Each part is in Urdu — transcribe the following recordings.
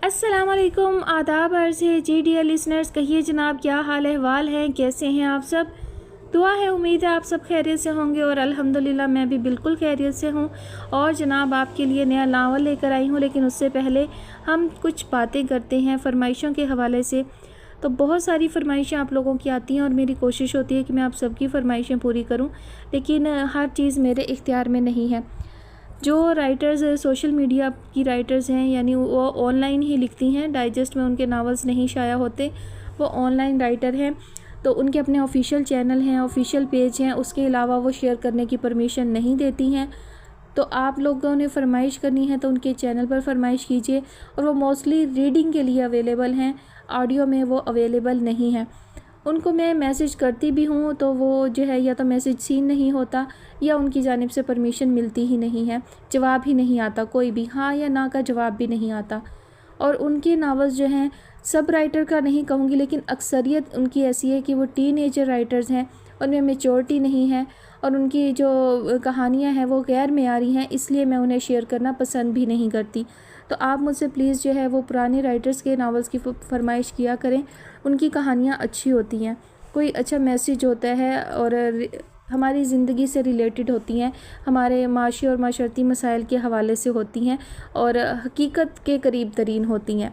السلام علیکم، آداب عرض ہے جی ڈیئر لسنرز، کہیے جناب کیا حال احوال ہے، کیسے ہیں آپ سب؟ دعا ہے امید ہے آپ سب خیریت سے ہوں گے اور الحمدللہ میں بھی بالکل خیریت سے ہوں۔ اور جناب آپ کے لیے نیا ناول لے کر آئی ہوں، لیکن اس سے پہلے ہم کچھ باتیں کرتے ہیں فرمائشوں کے حوالے سے۔ تو بہت ساری فرمائشیں آپ لوگوں کی آتی ہیں اور میری کوشش ہوتی ہے کہ میں آپ سب کی فرمائشیں پوری کروں، لیکن ہر چیز میرے اختیار میں نہیں ہے۔ جو رائٹرز سوشل میڈیا کی رائٹرز ہیں، یعنی وہ آن لائن ہی لکھتی ہیں، ڈائجسٹ میں ان کے ناولز نہیں شائع ہوتے، وہ آن لائن رائٹر ہیں، تو ان کے اپنے آفیشیل چینل ہیں، آفیشیل پیج ہیں، اس کے علاوہ وہ شیئر کرنے کی پرمیشن نہیں دیتی ہیں۔ تو آپ لوگوں نے فرمائش کرنی ہے تو ان کے چینل پر فرمائش کیجیے، اور وہ موسٹلی ریڈنگ کے لیے اویلیبل ہیں، آڈیو میں وہ اویلیبل نہیں ہیں۔ ان کو میں میسج کرتی بھی ہوں تو وہ جو ہے یا تو میسج سین نہیں ہوتا یا ان کی جانب سے پرمیشن ملتی ہی نہیں ہے، جواب ہی نہیں آتا، کوئی بھی ہاں یا نا کا جواب بھی نہیں آتا۔ اور ان کے ناولز جو ہیں، سب رائٹر کا نہیں کہوں گی لیکن اکثریت ان کی ایسی ہے کہ وہ ٹین ایجر رائٹرز ہیں، ان میں میچورٹی نہیں ہے، اور ان کی جو کہانیاں ہیں وہ غیر معیاری ہیں، اس لیے میں انہیں شیئر کرنا پسند بھی نہیں کرتی۔ تو آپ مجھ سے پلیز جو ہے وہ پرانے رائٹرز کے ناولز کی فرمائش کیا کریں، ان کی کہانیاں اچھی ہوتی ہیں، کوئی اچھا میسیج ہوتا ہے اور ہماری زندگی سے ریلیٹڈ ہوتی ہیں، ہمارے معاشی اور معاشرتی مسائل کے حوالے سے ہوتی ہیں اور حقیقت کے قریب ترین ہوتی ہیں،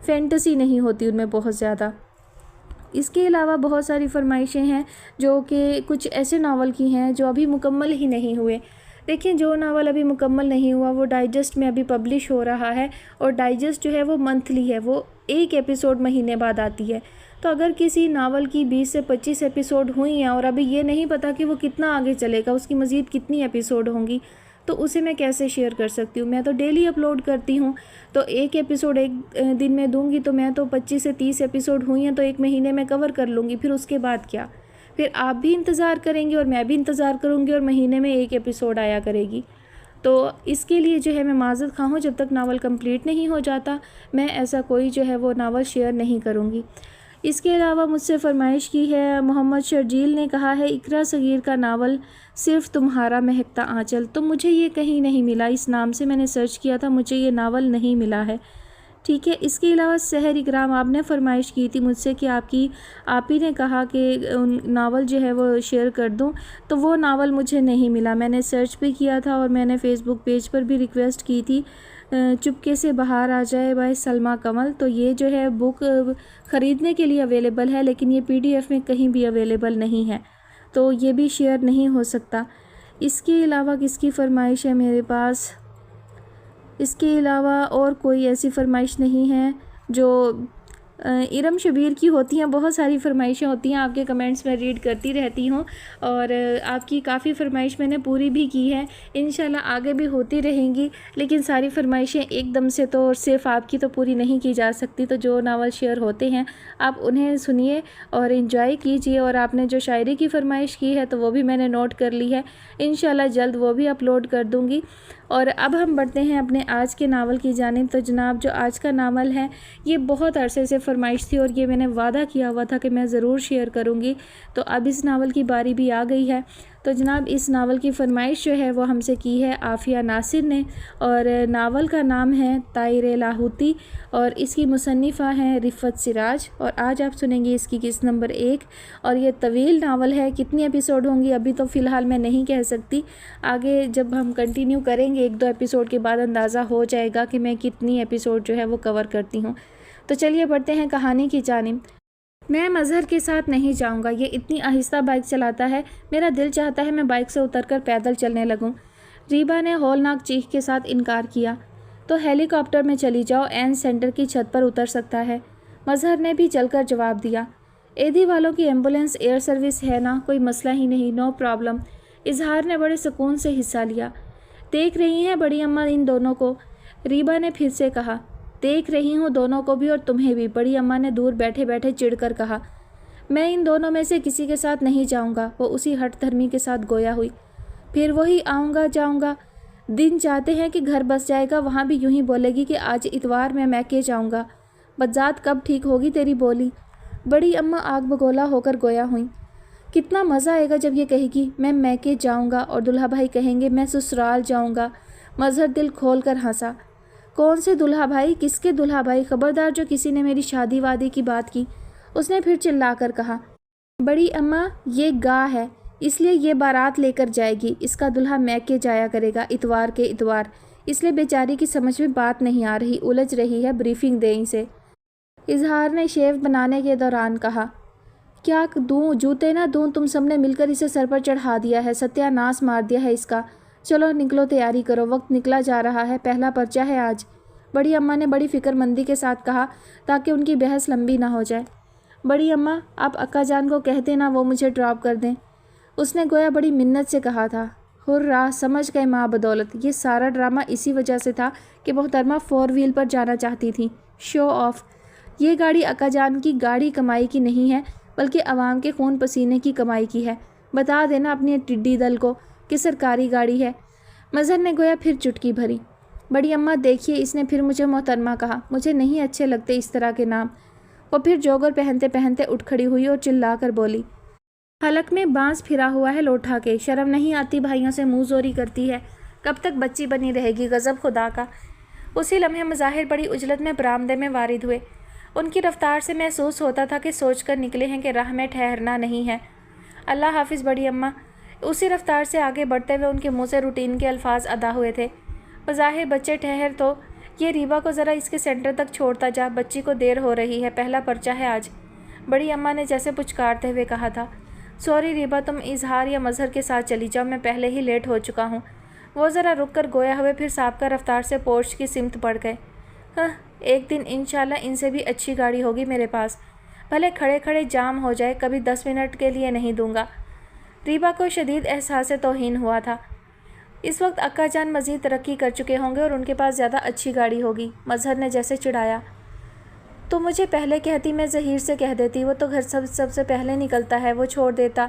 فینٹیسی نہیں ہوتی ان میں بہت زیادہ۔ اس کے علاوہ بہت ساری فرمائشیں ہیں جو کہ کچھ ایسے ناول کی ہیں جو ابھی مکمل ہی نہیں ہوئے۔ دیکھیں، جو ناول ابھی مکمل نہیں ہوا وہ ڈائجسٹ میں ابھی پبلش ہو رہا ہے، اور ڈائجسٹ جو ہے وہ منتھلی ہے، وہ ایک ایپیسوڈ مہینے بعد آتی ہے۔ تو اگر کسی ناول کی 20 سے 25 ایپیسوڈ ہوئی ہیں اور ابھی یہ نہیں پتہ کہ وہ کتنا آگے چلے گا، اس کی مزید کتنی ایپیسوڈ ہوں گی، تو اسے میں کیسے شیئر کر سکتی ہوں؟ میں تو ڈیلی اپلوڈ کرتی ہوں، تو ایک ایپیسوڈ ایک دن میں دوں گی تو میں تو 25 سے 30 ایپیسوڈ ہوئی ہیں تو ایک مہینے میں کور کر لوں گی، پھر اس کے بعد کیا؟ پھر آپ بھی انتظار کریں گے اور میں بھی انتظار کروں گی اور مہینے میں ایک ایپیسوڈ آیا کرے گی۔ تو اس کے لیے جو ہے میں معذرت خواہ ہوں، جب تک ناول کمپلیٹ نہیں ہو جاتا میں ایسا کوئی جو ہے وہ ناول شیئر نہیں کروں گی۔ اس کے علاوہ مجھ سے فرمائش کی ہے محمد شرجیل نے، کہا ہے اقرا صغیر کا ناول صرف تمہارا مہکتا آنچل، تو مجھے یہ کہیں نہیں ملا، اس نام سے میں نے سرچ کیا تھا، مجھے یہ ناول نہیں ملا ہے، ٹھیک ہے۔ اس کے علاوہ سحر اکرام، آپ نے فرمائش کی تھی مجھ سے کہ آپ ہی نے کہا کہ ناول جو ہے وہ شیئر کر دوں، تو وہ ناول مجھے نہیں ملا، میں نے سرچ بھی کیا تھا اور میں نے فیس بک پیج پر بھی ریکویسٹ کی تھی، چپکے سے بہار آ جائے بائی سلمیٰ کمل، تو یہ جو ہے بک خریدنے کے لیے اویلیبل ہے، لیکن یہ PDF میں کہیں بھی اویلیبل نہیں ہے، تو یہ بھی شیئر نہیں ہو سکتا۔ اس کے علاوہ کس کی فرمائش ہے میرے پاس؟ اس کے علاوہ اور کوئی ایسی فرمائش نہیں ہے جو ارم شبیر کی ہوتی ہیں، بہت ساری فرمائشیں ہوتی ہیں، آپ کے کمنٹس میں ریڈ کرتی رہتی ہوں اور آپ کی کافی فرمائش میں نے پوری بھی کی ہے، انشاءاللہ آگے بھی ہوتی رہیں گی، لیکن ساری فرمائشیں ایک دم سے تو صرف آپ کی تو پوری نہیں کی جا سکتی، تو جو ناول شیئر ہوتے ہیں آپ انہیں سنیے اور انجوائے کیجیے، اور آپ نے جو شاعری کی فرمائش کی ہے تو وہ بھی میں نے نوٹ کر لی ہے، انشاءاللہ جلد وہ بھی اپلوڈ کر دوں گی۔ اور اب ہم بڑھتے ہیں اپنے آج کے ناول کی جانب۔ تو جناب جو آج کا ناول ہے یہ بہت عرصے سے فرمائش تھی اور یہ میں نے وعدہ کیا ہوا تھا کہ میں ضرور شیئر کروں گی، تو اب اس ناول کی باری بھی آ گئی ہے۔ تو جناب اس ناول کی فرمائش جو ہے وہ ہم سے کی ہے عافیہ ناصر نے، اور ناول کا نام ہے طائر لاہوتی، اور اس کی مصنفہ ہیں رفعت سراج، اور آج آپ سنیں گے اس کی قسط نمبر 1، اور یہ طویل ناول ہے، کتنی ایپیسوڈ ہوں گی ابھی تو فی الحال میں نہیں کہہ سکتی، آگے جب ہم کنٹینیو کریں گے 1-2 ایپیسوڈ کے بعد اندازہ ہو جائے گا کہ میں کتنی ایپیسوڈ جو ہے وہ کور کرتی ہوں۔ تو چلیے بڑھتے ہیں کہانی کی جانب۔ میں مظہر کے ساتھ نہیں جاؤں گا، یہ اتنی آہستہ بائک چلاتا ہے، میرا دل چاہتا ہے میں بائک سے اتر کر پیدل چلنے لگوں۔ ریبا نے ہولناک چیخ کے ساتھ انکار کیا۔ تو ہیلی کاپٹر میں چلی جاؤ، این سینٹر کی چھت پر اتر سکتا ہے۔ مظہر نے بھی چل کر جواب دیا۔ ایدھی والوں کی ایمبولینس ایئر سروس ہے نا، کوئی مسئلہ ہی نہیں، نو پرابلم۔ اظہار نے بڑے سکون سے حصہ لیا۔ دیکھ رہی ہیں بڑی اماں ان دونوں کو؟ ریبا نے پھر سے کہا۔ دیکھ رہی ہوں دونوں کو بھی اور تمہیں بھی، بڑی اماں نے دور بیٹھے بیٹھے چڑھ کر کہا۔ میں ان دونوں میں سے کسی کے ساتھ نہیں جاؤں گا، وہ اسی ہٹ دھرمی کے ساتھ گویا ہوئی۔ پھر وہی آؤں گا جاؤں گا، دن چاہتے ہیں کہ گھر بس جائے گا، وہاں بھی یوں ہی بولے گی کہ آج اتوار میں میکے جاؤں گا۔ بدذات کب ٹھیک ہوگی تیری بولی؟ بڑی اماں آگ بگولا ہو کر گویا ہوئیں۔ کتنا مزہ آئے گا جب یہ کہے گی میں میکے جاؤں گا اور دلہا بھائی کہیں گے میں سسرال جاؤں گا۔ مظہر دل کھول کر ہنسا۔ کون سے دلہا بھائی؟ کس کے دلہا بھائی؟ خبردار جو کسی نے میری شادی وادی کی بات کی۔ اس نے پھر چلا کر کہا، بڑی اماں یہ گاہ ہے، اس لیے یہ بارات لے کر جائے گی، اس کا دلہا میکے جایا کرے گا اتوار کے اتوار، اس لیے بیچاری کی سمجھ میں بات نہیں آ رہی، الجھ رہی ہے، بریفنگ دیں اسے۔ اظہار نے شیو بنانے کے دوران کہا، کیا دوں جوتے نہ دوں؟ تم سب نے مل کر اسے سر پر چڑھا دیا ہے، ستیہ ناس مار دیا ہے اس کا۔ چلو نکلو، تیاری کرو، وقت نکلا جا رہا ہے، پہلا پرچہ ہے آج، بڑی اماں نے بڑی فکر مندی کے ساتھ کہا تاکہ ان کی بحث لمبی نہ ہو جائے۔ بڑی اماں آپ اکا جان کو کہہ دینا وہ مجھے ڈراپ کر دیں، اس نے گویا بڑی منت سے کہا تھا۔ ہرراہ، سمجھ گئے ماں بدولت، یہ سارا ڈرامہ اسی وجہ سے تھا کہ محترمہ 4 وہیل پر جانا چاہتی تھی۔ شو آف! یہ گاڑی اکا جان کی گاڑی کمائی کی نہیں ہے بلکہ عوام کے خون پسینے کی کمائی کی ہے، بتا دینا اپنے ٹڈی دل کو کہ سرکاری گاڑی ہے۔ مظہر نے گویا پھر چٹکی بھری۔ بڑی اماں دیکھیے، اس نے پھر مجھے محترمہ کہا، مجھے نہیں اچھے لگتے اس طرح کے نام۔ وہ پھر جوگر پہنتے پہنتے اٹھ کھڑی ہوئی اور چلا کر بولی، حلق میں بانس پھرا ہوا ہے لوٹھا کے، شرم نہیں آتی بھائیوں سے منہ زوری کرتی ہے، کب تک بچی بنی رہے گی، غضب خدا کا۔ اسی لمحے مظاہر بڑی عجلت میں برآمدے میں وارد ہوئے۔ ان کی رفتار سے محسوس ہوتا تھا کہ سوچ کر نکلے ہیں کہ راہ میں ٹھہرنا نہیں ہے۔ اللہ حافظ بڑی اماں۔ اسی رفتار سے آگے بڑھتے ہوئے ان کے منہ سے روٹین کے الفاظ ادا ہوئے تھے، بظاہر بچے ٹھہر تو، یہ ریبا کو ذرا اس کے سینٹر تک چھوڑتا جا، بچی کو دیر ہو رہی ہے، پہلا پرچہ ہے آج، بڑی اماں نے جیسے پچکارتے ہوئے کہا تھا۔ سوری ریبا، تم اظہار یا مظہر کے ساتھ چلی جاؤ، میں پہلے ہی لیٹ ہو چکا ہوں۔ وہ ذرا رک کر گویا ہوئے پھر سابقہ رفتار سے پورچ کی سمت بڑھ گئے۔ ایک دن انشاءاللہ ان سے بھی اچھی گاڑی ہوگی میرے پاس، بھلے کھڑے کھڑے جام ہو جائے، کبھی 10 منٹ کے لیے نہیں دوں گا۔ ریبا کو شدید احساس توہین ہوا تھا۔ اس وقت اکا جان مزید ترقی کر چکے ہوں گے اور ان کے پاس زیادہ اچھی گاڑی ہوگی۔ مظہر نے جیسے چڑھایا، تو مجھے پہلے کہتی، میں ظہیر سے کہہ دیتی، وہ تو گھر سب سے پہلے نکلتا ہے، وہ چھوڑ دیتا۔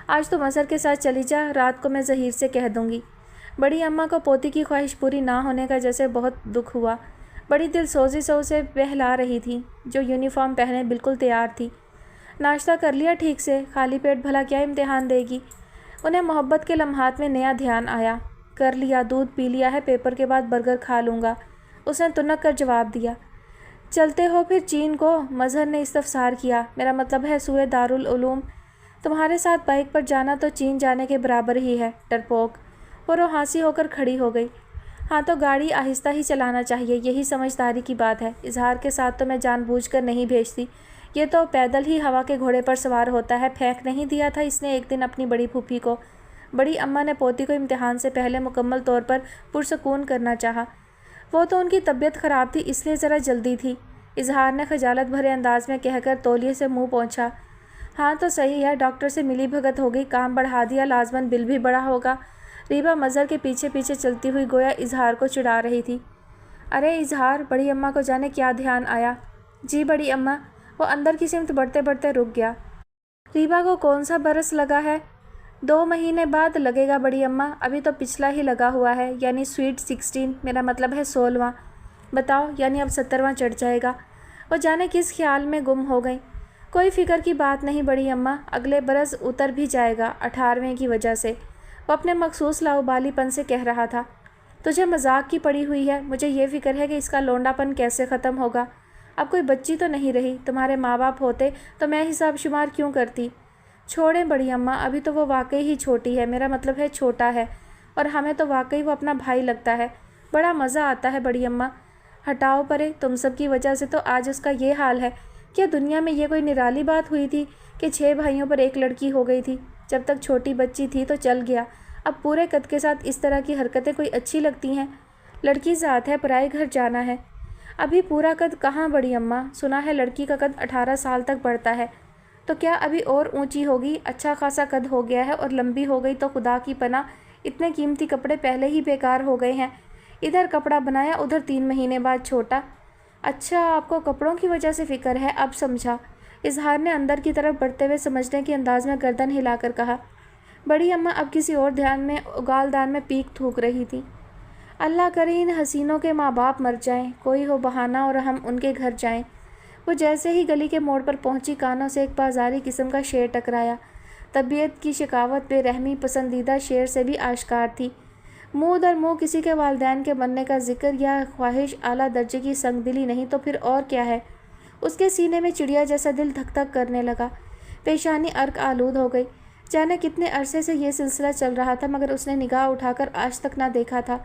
آج تو مظہر کے ساتھ چلی جا، رات کو میں ظہیر سے کہہ دوں گی۔ بڑی اماں کو پوتی کی خواہش پوری نہ ہونے کا جیسے بہت دکھ ہوا، بڑی دل سوزی سے اسے بہلا رہی تھی، جو یونیفارم پہنے بالکل تیار تھی۔ ناشتہ کر لیا ٹھیک سے؟ خالی پیٹ بھلا کیا امتحان دے گی؟ انہیں محبت کے لمحات میں نیا دھیان آیا۔ کر لیا، دودھ پی لیا ہے، پیپر کے بعد برگر کھا لوں گا، اس نے تنک کر جواب دیا۔ چلتے ہو پھر چین کو؟ مظہر نے استفسار کیا۔ میرا مطلب ہے سوئے دارالعلوم، تمہارے ساتھ بائک پر جانا تو چین جانے کے برابر ہی ہے، ڈرپوک۔ وہ روحانسی ہو کر کھڑی ہو گئی۔ ہاں تو گاڑی آہستہ ہی چلانا چاہیے، یہی سمجھداری کی بات ہے۔ اظہار کے ساتھ تو میں جان بوجھ کر نہیں بھیجتی، یہ تو پیدل ہی ہوا کے گھوڑے پر سوار ہوتا ہے، پھینک نہیں دیا تھا اس نے ایک دن اپنی بڑی پھوپھی کو۔ بڑی اماں نے پوتی کو امتحان سے پہلے مکمل طور پر پرسکون کرنا چاہا۔ وہ تو ان کی طبیعت خراب تھی اس لیے ذرا جلدی تھی، اظہار نے خجالت بھرے انداز میں کہہ کر تولیے سے منہ پونچھا۔ ہاں تو صحیح ہے، ڈاکٹر سے ملی بھگت ہو گئی، کام بڑھا دیا، لازماً بل بھی بڑا ہوگا۔ ریبا مظہر کے پیچھے پیچھے چلتی ہوئی گویا اظہار کو چڑھا رہی تھی۔ ارے اظہار، بڑی اماں کو جانے کیا دھیان آیا۔ جی بڑی اماں، وہ اندر کی سمت بڑھتے بڑھتے رک گیا۔ ریبا کو کون سا برس لگا ہے؟ 2 مہینے بعد لگے گا بڑی اماں، ابھی تو پچھلا ہی لگا ہوا ہے، یعنی سویٹ 16، میرا مطلب ہے 16واں۔ بتاؤ، یعنی اب 17واں چڑھ جائے گا۔ وہ جانے کس خیال میں گم ہو گئی۔ کوئی فکر کی بات نہیں بڑی اماں، اگلے برس اتر بھی جائے گا، 18ویں کی وجہ سے، وہ اپنے مخصوص لاؤبالی پن سے کہہ رہا تھا۔ تجھے مذاق کی پڑی ہوئی ہے، مجھے یہ فکر ہے کہ اس کا لونڈا پن کیسے ختم ہوگا۔ اب کوئی بچی تو نہیں رہی، تمہارے ماں باپ ہوتے تو میں حساب شمار کیوں کرتی۔ چھوڑیں بڑی اماں، ابھی تو وہ واقعی ہی چھوٹی ہے، میرا مطلب ہے چھوٹا ہے، اور ہمیں تو واقعی وہ اپنا بھائی لگتا ہے، بڑا مزہ آتا ہے بڑی اماں۔ ہٹاؤ پرے، تم سب کی وجہ سے تو آج اس کا یہ حال ہے۔ کیا دنیا میں یہ کوئی نرالی بات ہوئی تھی کہ 6 بھائیوں پر ایک لڑکی ہو گئی تھی؟ جب تک چھوٹی بچی تھی تو چل گیا، اب پورے قد کے ساتھ اس طرح کی حرکتیں کوئی اچھی لگتی ہیں؟ لڑکی ذات ہے، پرائے گھر جانا ہے۔ ابھی پورا قد کہاں بڑی اماں، سنا ہے لڑکی کا قد 18 سال تک بڑھتا ہے، تو کیا ابھی اور اونچی ہوگی؟ اچھا خاصا قد ہو گیا ہے اور لمبی ہو گئی تو خدا کی پناہ اتنے قیمتی کپڑے پہلے ہی بیکار ہو گئے ہیں، ادھر کپڑا بنایا ادھر 3 مہینے بعد چھوٹا۔ اچھا، آپ کو کپڑوں کی وجہ سے فکر ہے، اب سمجھا، اظہار نے اندر کی طرف بڑھتے ہوئے سمجھنے کے انداز میں گردن ہلا کر کہا۔ بڑی اماں اب کسی اور دھیان میں اگال دان میں پیک تھوک رہی تھی۔ اللہ کرے ان حسینوں کے ماں باپ مر جائیں، کوئی ہو بہانہ اور ہم ان کے گھر جائیں۔ وہ جیسے ہی گلی کے موڑ پر پہنچی، کانوں سے ایک بازاری قسم کا شعر ٹکرایا۔ طبیعت کی شکاوت بے رحمی پسندیدہ شعر سے بھی آشکار تھی۔ منہ در منہ کسی کے والدین کے بننے کا ذکر یا خواہش اعلیٰ درجے کی سنگ دلی نہیں تو پھر اور کیا ہے؟ اس کے سینے میں چڑیا جیسا دل دھک دھک کرنے لگا، پیشانی عرق آلود ہو گئی۔ جانے کتنے عرصے سے یہ سلسلہ چل رہا تھا مگر اس نے نگاہ اٹھا کر آج تک نہ دیکھا تھا۔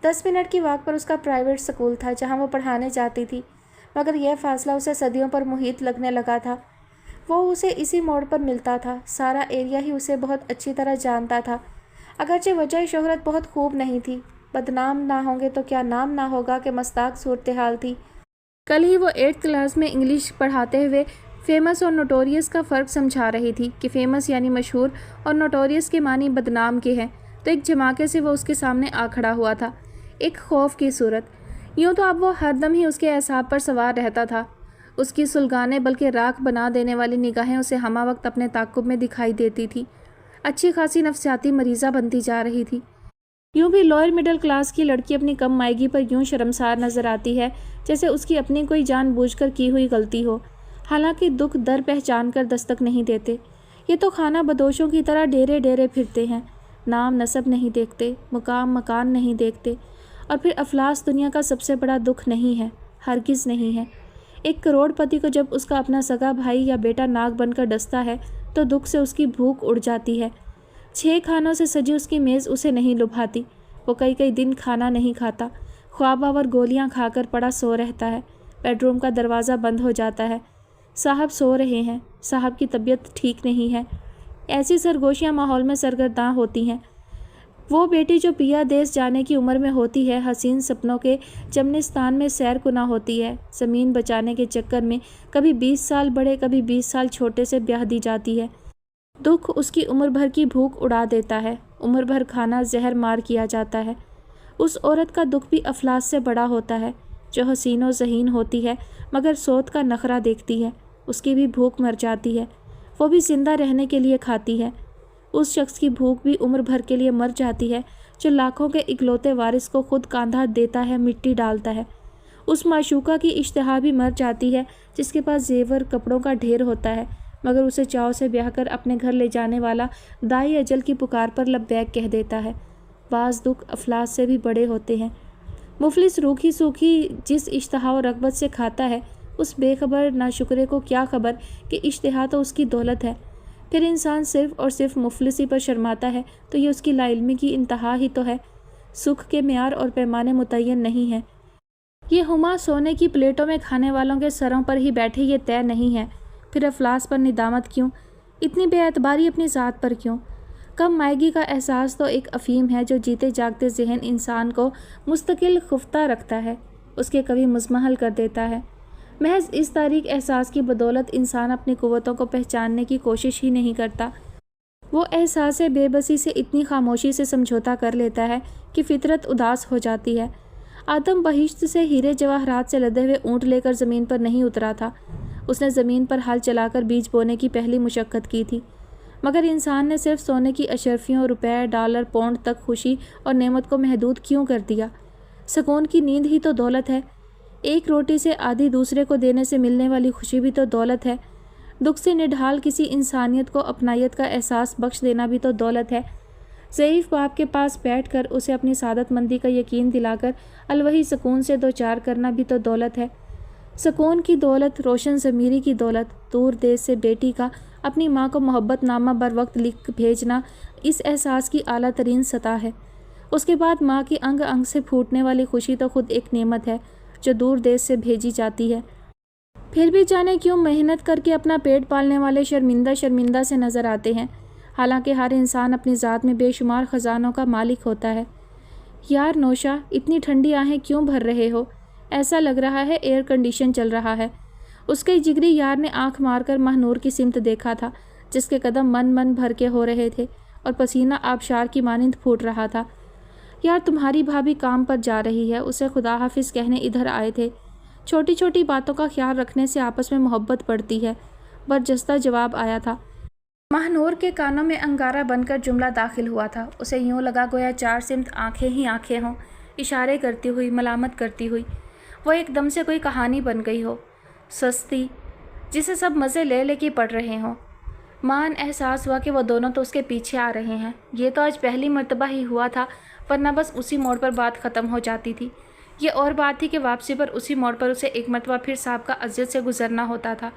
10 منٹ کی واک پر اس کا پرائیویٹ سکول تھا جہاں وہ پڑھانے جاتی تھی، مگر یہ فاصلہ اسے صدیوں پر محیط لگنے لگا تھا۔ وہ اسے اسی موڑ پر ملتا تھا، سارا ایریا ہی اسے بہت اچھی طرح جانتا تھا۔ اگرچہ وجہ شہرت بہت خوب نہیں تھی، بدنام نہ ہوں گے تو کیا نام نہ ہوگا کہ مستاق صورتحال تھی۔ کل ہی وہ 8th کلاس میں انگلش پڑھاتے ہوئے فیمس اور نوٹوریس کا فرق سمجھا رہی تھی کہ فیمس یعنی مشہور اور نوٹوریس کے معنی بدنام کے ہیں، تو ایک جھماکے سے وہ اس کے سامنے آ کھڑا ہوا تھا، ایک خوف کی صورت۔ یوں تو اب وہ ہر دم ہی اس کے اعصاب پر سوار رہتا تھا۔ اس کی سلگانے بلکہ راکھ بنا دینے والی نگاہیں اسے ہمہ وقت اپنے تعاقب میں دکھائی دیتی تھی۔ اچھی خاصی نفسیاتی مریضہ بنتی جا رہی تھی۔ یوں بھی لوئر مڈل کلاس کی لڑکی اپنی کم مائیگی پر یوں شرمسار نظر آتی ہے جیسے اس کی اپنی کوئی جان بوجھ کر کی ہوئی غلطی ہو، حالانکہ دکھ در پہچان کر دستک نہیں دیتے۔ یہ تو خانہ بدوشوں کی طرح ڈیرے ڈیرے پھرتے ہیں، نام نسب نہیں دیکھتے، مقام مکان نہیں دیکھتے، اور پھر افلاس دنیا کا سب سے بڑا دکھ نہیں ہے، ہرگز نہیں ہے۔ ایک کروڑ پتی کو جب اس کا اپنا سگا بھائی یا بیٹا ناک بن کر ڈستا ہے تو دکھ سے اس کی بھوک اڑ جاتی ہے۔ 6 کھانوں سے سجی اس کی میز اسے نہیں لبھاتی۔ وہ کئی دن کھانا نہیں کھاتا، خواب آور گولیاں کھا کر پڑا سو رہتا ہے۔ بیڈ روم کا دروازہ بند ہو جاتا ہے، صاحب سو رہے ہیں، صاحب کی طبیعت ٹھیک نہیں ہے۔ ایسی سرگوشیاں ماحول میں سرگرداں ہوتی ہیں۔ وہ بیٹی جو پیا دیس جانے کی عمر میں ہوتی ہے، حسین سپنوں کے چمنستان میں سیر کنا ہوتی ہے، زمین بچانے کے چکر میں کبھی 20 سال بڑے کبھی 20 سال چھوٹے سے بیاہ دی جاتی ہے۔ دکھ اس کی عمر بھر کی بھوک اڑا دیتا ہے، عمر بھر کھانا زہر مار کیا جاتا ہے۔ اس عورت کا دکھ بھی افلاس سے بڑا ہوتا ہے جو حسین و ذہین ہوتی ہے مگر سوت کا نخرہ دیکھتی ہے، اس کی بھی بھوک مر جاتی ہے، وہ بھی زندہ رہنے کے لیے کھاتی ہے۔ اس شخص کی بھوک بھی عمر بھر کے لیے مر جاتی ہے جو لاکھوں کے اکلوتے وارث کو خود کاندھا دیتا ہے، مٹی ڈالتا ہے۔ اس معشوقہ کی اشتہا بھی مر جاتی ہے جس کے پاس زیور کپڑوں کا ڈھیر ہوتا ہے مگر اسے چاؤ سے بیاہ کر اپنے گھر لے جانے والا دائی اجل کی پکار پر لبیک کہہ دیتا ہے۔ بعض دکھ افلاس سے بھی بڑے ہوتے ہیں۔ مفلس روکھی سوکھی جس اشتہا و رغبت سے کھاتا ہے، اس بے خبر ناشکرے کو کیا خبر کہ اشتہا تو اس کی دولت ہے۔ پھر انسان صرف اور صرف مفلسی پر شرماتا ہے تو یہ اس کی لا علمی کی انتہا ہی تو ہے۔ سکھ کے معیار اور پیمانے متعین نہیں ہیں۔ یہ ہما سونے کی پلیٹوں میں کھانے والوں کے سروں پر ہی بیٹھے یہ طے نہیں ہے۔ پھر افلاس پر ندامت کیوں؟ اتنی بے اعتباری اپنی ذات پر کیوں؟ کم مائیگی کا احساس تو ایک افیم ہے جو جیتے جاگتے ذہن انسان کو مستقل خفتہ رکھتا ہے، اس کے کبھی مزمحل کر دیتا ہے۔ محض اس تاریک احساس کی بدولت انسان اپنی قوتوں کو پہچاننے کی کوشش ہی نہیں کرتا۔ وہ احساس بے بسی سے اتنی خاموشی سے سمجھوتا کر لیتا ہے کہ فطرت اداس ہو جاتی ہے۔ آدم بہشت سے ہیرے جواہرات سے لدے ہوئے اونٹ لے کر زمین پر نہیں اترا تھا، اس نے زمین پر ہل چلا کر بیج بونے کی پہلی مشقت کی تھی، مگر انسان نے صرف سونے کی اشرفیوں، روپے، ڈالر، پاؤنڈ تک خوشی اور نعمت کو محدود کیوں کر دیا؟ سکون کی نیند ہی تو دولت ہے، ایک روٹی سے آدھی دوسرے کو دینے سے ملنے والی خوشی بھی تو دولت ہے، دکھ سے نڈھال کسی انسانیت کو اپنائیت کا احساس بخش دینا بھی تو دولت ہے، ضعیف باپ کے پاس بیٹھ کر اسے اپنی سعادت مندی کا یقین دلا کر الوہی سکون سے دوچار کرنا بھی تو دولت ہے۔ سکون کی دولت، روشن ضمیری کی دولت، دور دیس سے بیٹی کا اپنی ماں کو محبت نامہ بر وقت لکھ بھیجنا اس احساس کی اعلیٰ ترین سطح ہے۔ اس کے بعد ماں کی انگ انگ سے پھوٹنے والی خوشی تو خود ایک نعمت ہے جو دور دیس سے بھیجی جاتی ہے۔ پھر بھی جانے کیوں محنت کر کے اپنا پیٹ پالنے والے شرمندہ سے نظر آتے ہیں، حالانکہ ہر انسان اپنی ذات میں بے شمار خزانوں کا مالک ہوتا ہے۔ یار نوشا، اتنی ٹھنڈی آہیں کیوں بھر رہے ہو؟ ایسا لگ رہا ہے ایئر کنڈیشن چل رہا ہے۔ اس کے جگری یار نے آنکھ مار کر ماہ نور کی سمت دیکھا تھا جس کے قدم من بھر کے ہو رہے تھے اور پسینہ آبشار کی مانند پھوٹ رہا تھا۔ یار تمہاری بھابھی کام پر جا رہی ہے، اسے خدا حافظ کہنے ادھر آئے تھے۔ چھوٹی چھوٹی باتوں کا خیال رکھنے سے آپس میں محبت بڑھتی ہے، برجستہ جواب آیا تھا۔ ماہ نور کے کانوں میں انگارہ بن کر جملہ داخل ہوا تھا، اسے یوں لگا گویا چار سمت آنکھیں ہی آنکھیں ہوں، اشارے کرتی ہوئی، ملامت کرتی ہوئی۔ وہ ایک دم سے کوئی کہانی بن گئی ہو، سستی، جسے سب مزے لے کے پڑھ رہے ہوں۔ مان احساس ہوا کہ وہ دونوں تو اس کے پیچھے آ رہے ہیں۔ یہ تو آج پہلی مرتبہ ہی ہوا تھا، ورنہ بس اسی موڑ پر بات ختم ہو جاتی تھی۔ یہ اور بات تھی کہ واپسی پر اسی موڑ پر اسے ایک مرتبہ پھر صاحب کا اذیت سے گزرنا ہوتا تھا۔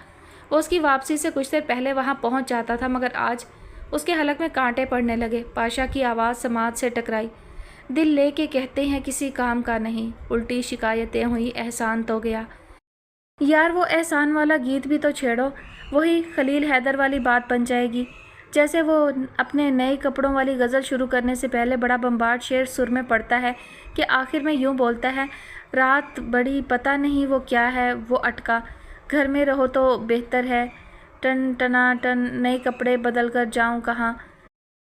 وہ اس کی واپسی سے کچھ دیر پہلے وہاں پہنچ جاتا تھا، مگر آج اس کے حلق میں کانٹے پڑنے لگے۔ پاشا کی آواز سماعت سے ٹکرائی۔ دل لے کے کہتے ہیں کسی کام کا نہیں، الٹی شکایتیں ہوئی، احسان تو گیا۔ یار وہ احسان والا گیت بھی تو چھیڑو، وہی خلیل حیدر والی بات بن جائے گی، جیسے وہ اپنے نئے کپڑوں والی غزل شروع کرنے سے پہلے بڑا بمبارڈ شعر سر میں پڑتا ہے کہ آخر میں یوں بولتا ہے، رات بڑی پتہ نہیں وہ کیا ہے وہ اٹکا، گھر میں رہو تو بہتر ہے، ٹن ٹنا ٹن نئے کپڑے بدل کر جاؤں کہاں۔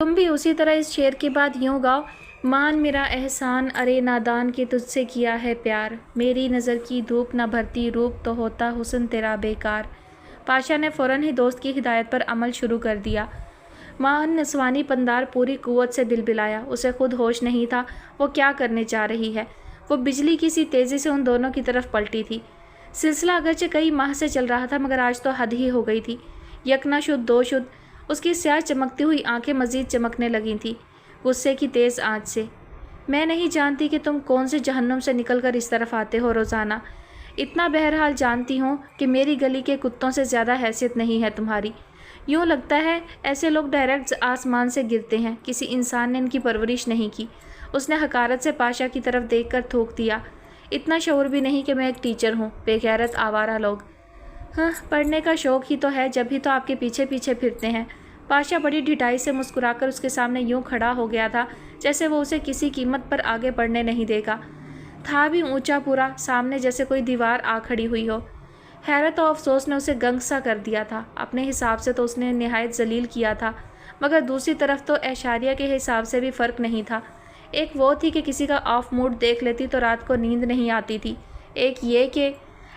تم بھی اسی طرح اس شعر کے بعد یوں گاؤ، مان میرا احسان ارے نادان کہ تجھ سے کیا ہے پیار، میری نظر کی دھوپ نہ بھرتی روپ تو ہوتا حسن تیرا بیکار۔ پاشا نے فوراً ہی دوست کی ہدایت پر عمل شروع کر دیا۔ مان نسوانی پندار پوری قوت سے دل بلایا، اسے خود ہوش نہیں تھا وہ کیا کرنے چاہ رہی ہے۔ وہ بجلی کی سی تیزی سے ان دونوں کی طرف پلٹی تھی۔ سلسلہ اگرچہ کئی ماہ سے چل رہا تھا، مگر آج تو حد ہی ہو گئی تھی۔ یک نہ شد دو شد، اس کی سیاہ چمکتی ہوئی آنکھیں مزید چمکنے لگی تھیں غصے کی تیز آنچ سے۔ میں نہیں جانتی کہ تم کون سے جہنم سے نکل کر اس طرف آتے ہو روزانہ، اتنا بہرحال جانتی ہوں کہ میری گلی کے کتوں سے زیادہ حیثیت نہیں ہے تمہاری۔ یوں لگتا ہے ایسے لوگ ڈائریکٹ آسمان سے گرتے ہیں، کسی انسان نے ان کی پرورش نہیں کی۔ اس نے حقارت سے پاشا کی طرف دیکھ کر تھوک دیا، اتنا شعور بھی نہیں کہ میں ایک ٹیچر ہوں، بے غیرت آوارہ لوگ۔ ہاں، پڑھنے کا شوق ہی تو ہے جب ہی تو آپ کے پیچھے پیچھے پھرتے ہیں۔ پاشا بڑی ڈھٹائی سے مسکرا کر اس کے سامنے یوں کھڑا ہو گیا تھا جیسے وہ اسے کسی قیمت پر آگے بڑھنے نہیں دے گا۔ تھا بھی اونچا پورا، سامنے جیسے کوئی دیوار آ کھڑی ہوئی ہو۔ حیرت و افسوس نے اسے گنگ سا کر دیا تھا۔ اپنے حساب سے تو اس نے نہایت ذلیل کیا تھا، مگر دوسری طرف تو ایشاریہ کے حساب سے بھی فرق نہیں تھا۔ ایک وہ تھی کہ کسی کا آف موڈ دیکھ لیتی تو رات کو نیند نہیں آتی تھی، ایک یہ کہ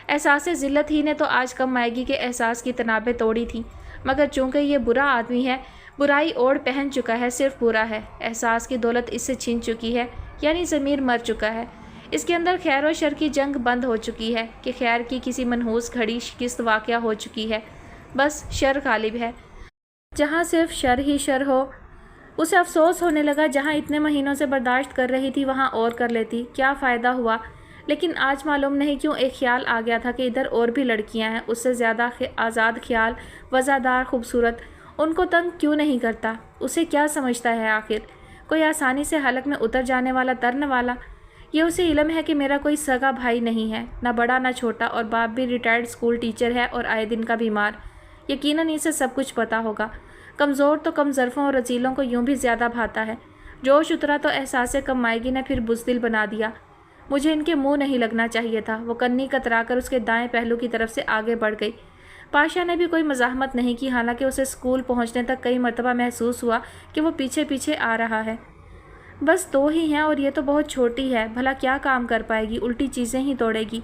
احساس ذلت ہی نے تو آج کم آئے گی کے احساس کی تنابیں توڑی تھیں۔ مگر چونکہ یہ برا آدمی ہے، برائی اوڑھ پہن چکا ہے، صرف برا ہے، احساس کی دولت اس سے چھن چکی ہے، یعنی ضمیر مر چکا ہے۔ اس کے اندر خیر و شر کی جنگ بند ہو چکی ہے کہ خیر کی کسی منحوس گھڑی شکست واقع ہو چکی ہے، بس شر غالب ہے۔ جہاں صرف شر ہی شر ہو، اسے افسوس ہونے لگا جہاں اتنے مہینوں سے برداشت کر رہی تھی وہاں اور کر لیتی، کیا فائدہ ہوا۔ لیکن آج معلوم نہیں کیوں ایک خیال آ گیا تھا کہ ادھر اور بھی لڑکیاں ہیں اس سے زیادہ آزاد خیال، وزادار، خوبصورت، ان کو تنگ کیوں نہیں کرتا۔ اسے کیا سمجھتا ہے آخر، کوئی آسانی سے حلق میں اتر جانے والا ترن والا؟ یہ اسے علم ہے کہ میرا کوئی سگا بھائی نہیں ہے، نہ بڑا نہ چھوٹا، اور باپ بھی ریٹائرڈ اسکول ٹیچر ہے اور آئے دن کا بیمار۔ یقیناً اسے سب کچھ پتا ہوگا۔ کمزور تو کم ظرفوں اور رزیلوں کو یوں بھی زیادہ بھاتا ہے۔ جوش اترا تو احساس کم آئیگی نے پھر بزدل بنا دیا۔ مجھے ان کے منہ نہیں لگنا چاہیے تھا۔ وہ کنی کترا کر اس کے دائیں پہلو کی طرف سے آگے بڑھ گئی۔ پاشا نے بھی کوئی مزاحمت نہیں کی، حالانکہ اسے اسکول پہنچنے تک کئی مرتبہ محسوس ہوا کہ وہ پیچھے پیچھے آ رہا ہے۔ بس دو ہی ہیں اور یہ تو بہت چھوٹی ہے، بھلا کیا کام کر پائے گی، الٹی چیزیں ہی توڑے گی۔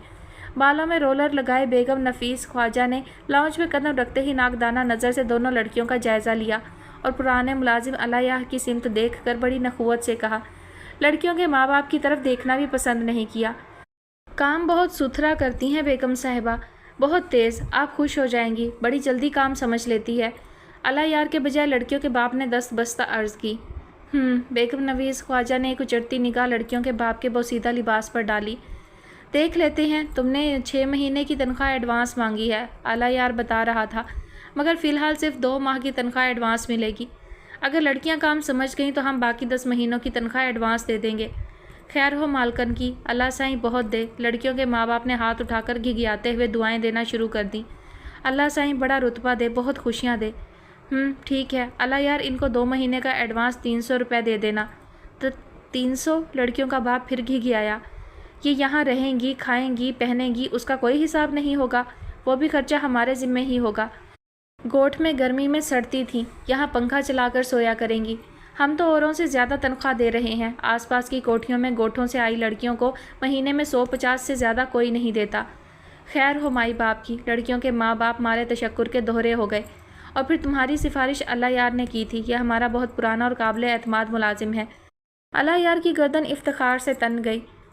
بالوں میں رولر لگائے بیگم نفیس خواجہ نے لاؤنج میں قدم رکھتے ہی ناقدانہ نظر سے دونوں لڑکیوں کا جائزہ لیا اور پرانے ملازم علیہ کی سمت دیکھ کر بڑی نخوت سے کہا، لڑکیوں کے ماں باپ کی طرف دیکھنا بھی پسند نہیں کیا۔ کام بہت ستھرا کرتی ہیں بیگم صاحبہ، بہت تیز، آپ خوش ہو جائیں گی، بڑی جلدی کام سمجھ لیتی ہے، اللہ یار کے بجائے لڑکیوں کے باپ نے دست بستہ عرض کی۔ بیگم نویس خواجہ نے ایک اچرتی نگاہ لڑکیوں کے باپ کے بوسیدہ لباس پر ڈالی۔ دیکھ لیتے ہیں، تم نے 6 مہینے کی تنخواہ ایڈوانس مانگی ہے، اعلیٰ یار بتا رہا تھا، مگر فی الحال صرف 2 ماہ کی تنخواہ ایڈوانس ملے گی۔ اگر لڑکیاں کام سمجھ گئیں تو ہم باقی 10 مہینوں کی تنخواہ ایڈوانس دے دیں گے۔ خیر ہو مالکن کی، اللہ سائیں بہت دے۔ لڑکیوں کے ماں باپ نے ہاتھ اٹھا کر گھگیاتے ہوئے دعائیں دینا شروع کر دیں۔ اللہ سائیں بڑا رتبہ دے، بہت خوشیاں دے۔ ٹھیک ہے، اللہ یار ان کو 2 مہینے کا ایڈوانس 300 روپے دے دینا۔ تو 300؟ لڑکیوں کا باپ پھر گھگیایا۔ یہ یہاں رہیں گی، کھائیں گی، پہنیں گی، اس کا کوئی حساب نہیں ہوگا، وہ بھی خرچہ ہمارے ذمے ہی ہوگا۔ گوٹھ میں گرمی میں سڑتی تھیں، یہاں پنکھا چلا کر سویا کریں گی۔ ہم تو اوروں سے زیادہ تنخواہ دے رہے ہیں، آس پاس کی کوٹھیوں میں گوٹھوں سے آئی لڑکیوں کو مہینے میں 150 سے زیادہ کوئی نہیں دیتا۔ خیر ہو مائی باپ کی، لڑکیوں کے ماں باپ مارے تشکر کے دوہرے ہو گئے۔ اور پھر تمہاری سفارش اللہ یار نے کی تھی، یہ ہمارا بہت پرانا اور قابل اعتماد ملازم ہے۔ اللہ یار کی گردن افتخار سے تن گئی۔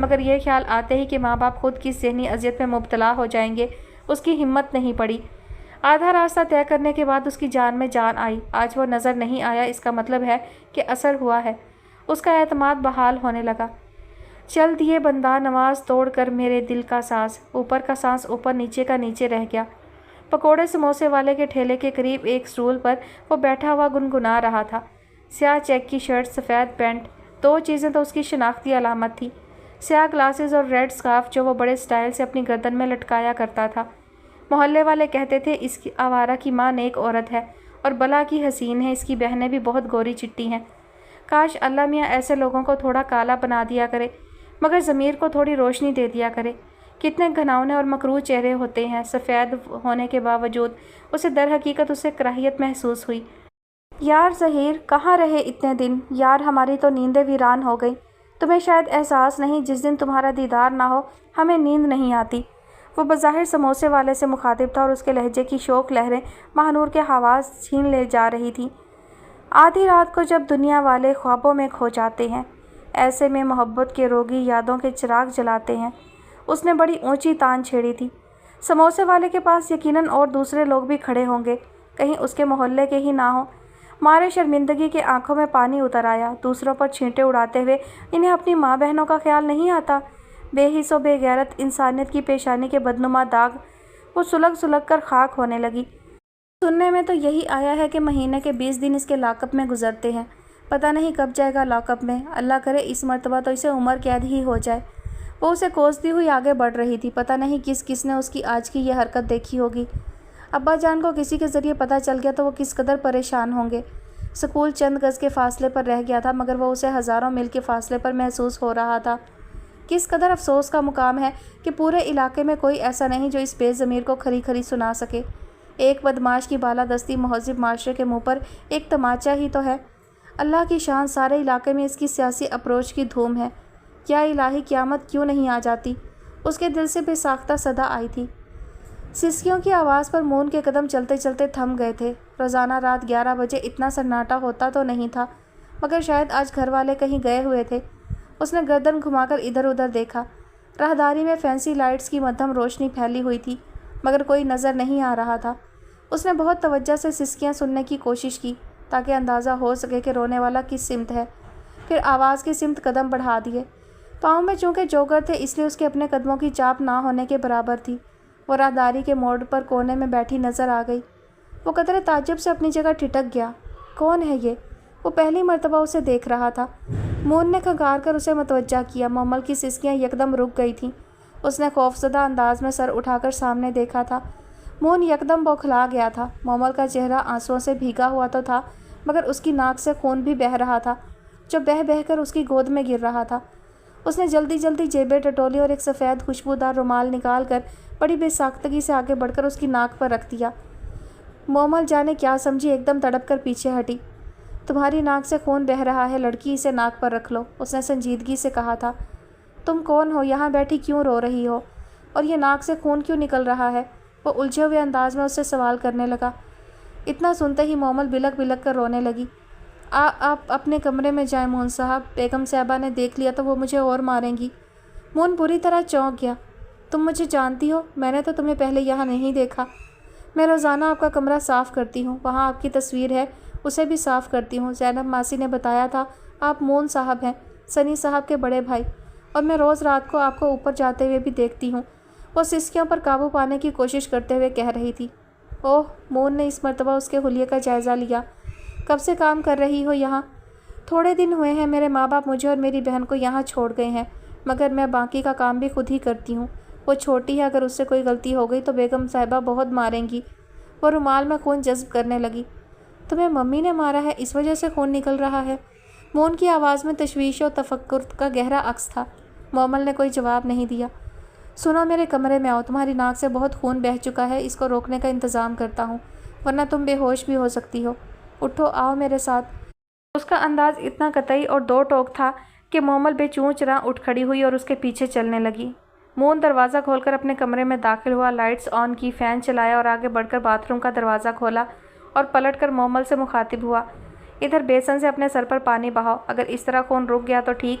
مگر یہ خیال آتے ہی کہ ماں باپ خود کی ذہنی اذیت میں مبتلا ہو جائیں گے اس کی ہمت نہیں پڑی۔ آدھا راستہ طے کرنے کے بعد اس کی جان میں جان آئی۔ آج وہ نظر نہیں آیا، اس کا مطلب ہے کہ اثر ہوا ہے۔ اس کا اعتماد بحال ہونے لگا۔ چل دیے بندہ نواز توڑ کر میرے دل کا ساز، اوپر کا سانس اوپر نیچے کا نیچے رہ گیا۔ پکوڑے سموسے والے کے ٹھیلے کے قریب ایک سٹول پر وہ بیٹھا ہوا گنگنا رہا تھا۔ سیاہ چیک کی شرٹ، سفید پینٹ، دو چیزیں تو اس کی شناختی علامت تھی، سیاہ گلاسز اور ریڈ سکارف جو وہ بڑے سٹائل سے اپنی گردن میں لٹکایا کرتا تھا۔ محلے والے کہتے تھے اس کی آوارہ کی ماں نیک عورت ہے اور بلا کی حسین ہے، اس کی بہنیں بھی بہت گوری چٹی ہیں۔ کاش اللہ میاں ایسے لوگوں کو تھوڑا کالا بنا دیا کرے، مگر ضمیر کو تھوڑی روشنی دے دیا کرے۔ کتنے گھناؤنے اور مکروہ چہرے ہوتے ہیں، سفید ہونے کے باوجود اسے در حقیقت اسے کراہیت محسوس ہوئی۔ یار ظہیر، کہاں رہے اتنے دن؟ یار ہماری تو نیندیں ویران ہو گئیں۔ تمہیں شاید احساس نہیں، جس دن تمہارا دیدار نہ ہو ہمیں نیند نہیں آتی۔ وہ بظاہر سموسے والے سے مخاطب تھا اور اس کے لہجے کی شوق لہریں ماہنور کے حواس چھین لے جا رہی تھیں۔ آدھی رات کو جب دنیا والے خوابوں میں کھو جاتے ہیں، ایسے میں محبت کے روگی یادوں کے چراغ جلاتے ہیں۔ اس نے بڑی اونچی تان چھیڑی تھی۔ سموسے والے کے پاس یقیناً اور دوسرے لوگ بھی کھڑے ہوں گے، کہیں اس کے محلے کے ہی نہ ہوں۔ مارے شرمندگی کے آنکھوں میں پانی اتر آیا۔ دوسروں پر چھینٹے اڑاتے ہوئے انہیں اپنی ماں بہنوں کا خیال نہیں آتا؟ بے حس و بے غیرت انسانیت کی پیشانی کے بدنما داغ وہ سلگ سلگ کر خاک ہونے لگی۔ سننے میں تو یہی آیا ہے کہ مہینے کے 20 دن اس کے لاک اپ میں گزرتے ہیں۔ پتہ نہیں کب جائے گا لاک اپ میں۔ اللہ کرے اس مرتبہ تو اسے عمر قید ہی ہو جائے۔ وہ اسے کوستی ہوئی آگے بڑھ رہی تھی۔ پتہ نہیں کس نے اس کی آج کی یہ حرکت دیکھی ہوگی۔ ابا جان کو کسی کے ذریعے پتہ چل گیا تو وہ کس قدر پریشان ہوں گے۔ سکول چند گز کے فاصلے پر رہ گیا تھا، مگر وہ اسے ہزاروں میل کے فاصلے پر محسوس ہو رہا تھا۔ کس قدر افسوس کا مقام ہے کہ پورے علاقے میں کوئی ایسا نہیں جو اس بے ضمیر کو کھری کھری سنا سکے۔ ایک بدماش کی بالادستی مہذب معاشرے کے منہ پر ایک تماچا ہی تو ہے۔ اللہ کی شان، سارے علاقے میں اس کی سیاسی اپروچ کی دھوم ہے۔ یا الہی، قیامت کیوں نہیں آ جاتی؟ اس کے دل سے بے ساختہ صدا آئی تھی۔ سسکیوں کی آواز پر مون کے قدم چلتے چلتے تھم گئے تھے۔ روزانہ رات 11 بجے اتنا سناٹا ہوتا تو نہیں تھا، مگر شاید آج گھر والے کہیں گئے ہوئے تھے۔ اس نے گردن گھما کر ادھر ادھر دیکھا۔ راہداری میں فینسی لائٹس کی مدھم روشنی پھیلی ہوئی تھی، مگر کوئی نظر نہیں آ رہا تھا۔ اس نے بہت توجہ سے سسکیاں سننے کی کوشش کی تاکہ اندازہ ہو سکے کہ رونے والا کس سمت ہے، پھر آواز کی سمت قدم بڑھا دیے۔ پاؤں میں چونکہ جوگر تھے اس لیے اس کے اپنے قدموں کی چاپ نہ ہونے کے برابر تھی۔ وہ راہداری کے موڑ پر کونے میں بیٹھی نظر آ گئی۔ وہ قدرے تعجب سے اپنی جگہ ٹھٹک گیا۔ کون ہے یہ؟ وہ پہلی مرتبہ اسے دیکھ رہا تھا۔ مون نے کھنگار کر اسے متوجہ کیا۔ مومل کی سسکیاں یکدم رک گئی تھیں۔ اس نے خوفزدہ انداز میں سر اٹھا کر سامنے دیکھا تھا۔ مون یکدم بوکھلا گیا تھا۔ مومل کا چہرہ آنسوؤں سے بھیگا ہوا تو تھا، مگر اس کی ناک سے خون بھی بہہ رہا تھا جو بہہ بہہ کر اس کی گود میں گر رہا تھا۔ اس نے جلدی جلدی جیبیں ٹٹولی اور ایک سفید خوشبودار رومال نکال کر بڑی بے ساختگی سے آگے بڑھ کر اس کی ناک پر رکھ دیا۔ مومل جانے کیا سمجھی ایک دم تڑپ کر پیچھے ہٹی۔ تمہاری ناک سے خون بہہ رہا ہے لڑکی، اسے ناک پر رکھ لو، اس نے سنجیدگی سے کہا تھا۔ تم کون ہو؟ یہاں بیٹھی کیوں رو رہی ہو؟ اور یہ ناک سے خون کیوں نکل رہا ہے؟ وہ الجھے ہوئے انداز میں اس سے سوال کرنے لگا۔ اتنا سنتے ہی مومل بلک بلک کر رونے لگی۔ آپ اپنے کمرے میں جائیں مون صاحب، بیگم صاحبہ نے دیکھ لیا تو وہ مجھے اور ماریں گی۔ مون بری طرح چونک گیا۔ تم مجھے جانتی ہو؟ میں نے تو تمہیں پہلے یہاں نہیں دیکھا۔ میں روزانہ آپ کا کمرہ صاف کرتی ہوں، وہاں آپ کی تصویر ہے، اسے بھی صاف کرتی ہوں۔ زینب ماسی نے بتایا تھا آپ مون صاحب ہیں، سنی صاحب کے بڑے بھائی، اور میں روز رات کو آپ کو اوپر جاتے ہوئے بھی دیکھتی ہوں۔ وہ سسکیوں پر قابو پانے کی کوشش کرتے ہوئے کہہ رہی تھی۔ اوہ، مون نے اس مرتبہ اس کے حلیے کا جائزہ لیا۔ کب سے کام کر رہی ہو یہاں؟ تھوڑے دن ہوئے ہیں، میرے ماں باپ مجھے اور میری بہن کو یہاں چھوڑ گئے ہیں، مگر میں باقی کا کام بھی خود ہی کرتی ہوں۔ وہ چھوٹی ہے، اگر اس سے کوئی غلطی ہو گئی تو بیگم صاحبہ بہت ماریں گی۔ وہ رومال میں خون جذب کرنے لگی۔ تمہیں ممی نے مارا ہے، اس وجہ سے خون نکل رہا ہے؟ مون کی آواز میں تشویش و تفکر کا گہرا عکس تھا۔ مومل نے کوئی جواب نہیں دیا۔ سنو، میرے کمرے میں آؤ، تمہاری ناک سے بہت خون بہہ چکا ہے، اس کو روکنے کا انتظام کرتا ہوں، ورنہ تم بے ہوش بھی ہو سکتی ہو۔ اٹھو، آؤ میرے ساتھ۔ اس کا انداز اتنا قطعی اور دو ٹوک تھا کہ مومل بے چوں چراں اٹھ کھڑی ہوئی اور اس کے پیچھے چلنے لگی۔ مون دروازہ کھول کر اپنے کمرے میں داخل ہوا، لائٹس آن کی، فین چلایا اور آگے بڑھ کر باتھ روم کا دروازہ کھولا اور پلٹ کر مومل سے مخاطب ہوا۔ ادھر بیسن سے اپنے سر پر پانی بہاؤ، اگر اس طرح خون رک گیا تو ٹھیک،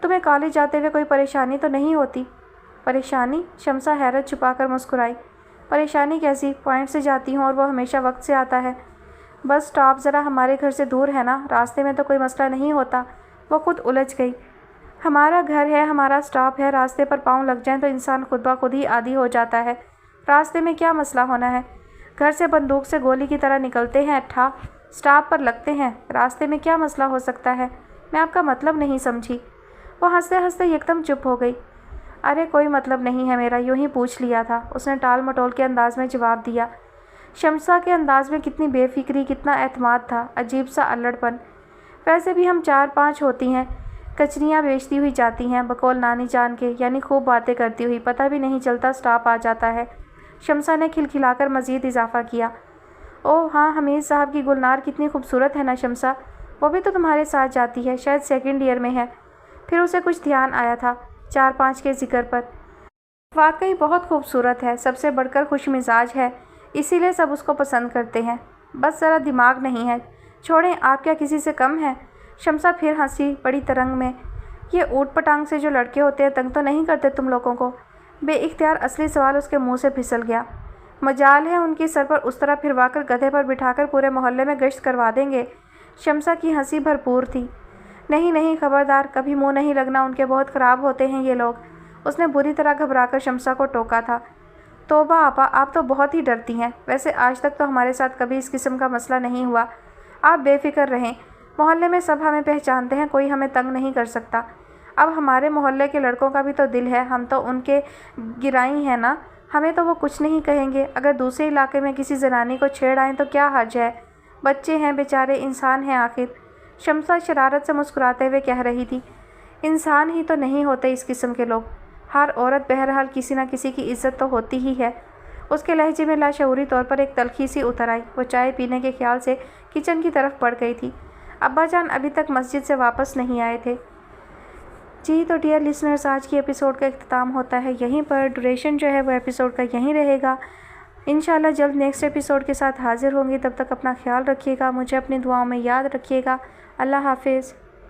تمہیں کالج جاتے ہوئے کوئی پریشانی تو نہیں ہوتی؟ پریشانی؟ شمسا حیرت چھپا کر مسکرائی۔ پریشانی کیسی؟ پوائنٹ سے جاتی ہوں اور وہ ہمیشہ وقت سے آتا ہے۔ بس اسٹاپ ذرا ہمارے گھر سے دور ہے نا، راستے میں تو کوئی مسئلہ نہیں ہوتا۔ وہ خود الجھ گئی۔ ہمارا گھر ہے، ہمارا اسٹاپ ہے، راستے پر پاؤں لگ جائیں تو انسان خود بخود ہی عادی ہو جاتا ہے۔ راستے میں کیا مسئلہ ہونا ہے؟ گھر سے بندوق سے گولی کی طرح نکلتے ہیں اٹھا، اسٹاپ پر لگتے ہیں، راستے میں کیا مسئلہ ہو سکتا ہے؟ میں آپ کا مطلب نہیں سمجھی۔ وہ ہنستے ہنستے یکدم چپ ہو گئی۔ ارے کوئی مطلب نہیں ہے میرا، یوں ہی پوچھ لیا تھا، اس نے ٹال مٹول کے انداز میں جواب دیا۔ شمسا کے انداز میں کتنی بے فکری، کتنا اعتماد تھا، عجیب سا الڑ پن۔ ویسے بھی ہم 4-5 ہوتی ہیں، کچریاں بیچتی ہوئی جاتی ہیں، بقول نانی جان کے، یعنی خوب باتیں کرتی ہوئی، پتہ بھی نہیں چلتا اسٹاپ آ جاتا ہے۔ شمسا نے کھلکھلا کر مزید اضافہ کیا۔ اوہ ہاں، حمید صاحب کی گلنار کتنی خوبصورت ہے نا شمسا، وہ بھی تو تمہارے ساتھ جاتی ہے، شاید 2nd ایئر میں ہے۔ پھر اسے کچھ دھیان آیا تھا 4-5 کے ذکر پر۔ واقعی بہت خوبصورت ہے، سب سے بڑھ کر خوش مزاج ہے، اسی لیے سب اس کو پسند کرتے ہیں، بس ذرا دماغ نہیں ہے۔ چھوڑیں، آپ کیا کسی سے کم ہیں؟ شمسا پھر ہنسی بڑی ترنگ میں۔ یہ اوٹ پٹانگ سے جو لڑکے ہوتے ہیں تنگ تو نہیں کرتے تم لوگوں کو؟ بے اختیار اصلی سوال اس کے منہ سے پھسل گیا۔ مجال ہے ان کی سر پر اس طرح پھروا کر گدھے پر بٹھا کر پورے محلے میں گشت کروا دیں گے۔ شمسا کی ہنسی بھرپور تھی۔ نہیں نہیں، خبردار، کبھی منہ نہیں لگنا ان کے، بہت خراب ہوتے ہیں یہ لوگ۔ اس نے بری طرح گھبرا کر شمسا کو ٹوکا تھا۔ توبہ آپا، آپ تو بہت ہی ڈرتی ہیں، ویسے آج تک تو ہمارے ساتھ کبھی اس قسم کا مسئلہ نہیں ہوا۔ آپ بے فکر رہیں، محلے میں سب ہمیں پہچانتے ہیں، کوئی ہمیں تنگ نہیں کر سکتا۔ اب ہمارے محلے کے لڑکوں کا بھی تو دل ہے، ہم تو ان کے گرائی ہیں نا، ہمیں تو وہ کچھ نہیں کہیں گے۔ اگر دوسرے علاقے میں کسی زنانی کو چھیڑ آئیں تو کیا حرج ہے؟ بچے ہیں بیچارے، انسان ہیں آخر۔ شمسا شرارت سے مسکراتے ہوئے کہہ رہی تھی۔ انسان ہی تو نہیں ہوتے اس قسم کے لوگ، ہر عورت بہرحال کسی نہ کسی کی عزت تو ہوتی ہی ہے۔ اس کے لہجے میں لاشعوری طور پر ایک تلخی سی اتر آئی۔ وہ چائے پینے کے خیال سے کچن کی طرف بڑھ گئی تھی۔ ابا جان ابھی تک مسجد سے واپس نہیں آئے تھے۔ جی تو ڈیئر لسنرز، آج کی ایپیسوڈ کا اختتام ہوتا ہے یہیں پر۔ ڈوریشن جو ہے وہ ایپیسوڈ کا یہیں رہے گا۔ انشاءاللہ جلد نیکسٹ ایپیسوڈ کے ساتھ حاضر ہوں گی، تب تک اپنا خیال رکھیے گا، مجھے اپنی دعاؤں میں یاد رکھیے گا۔ اللہ حافظ۔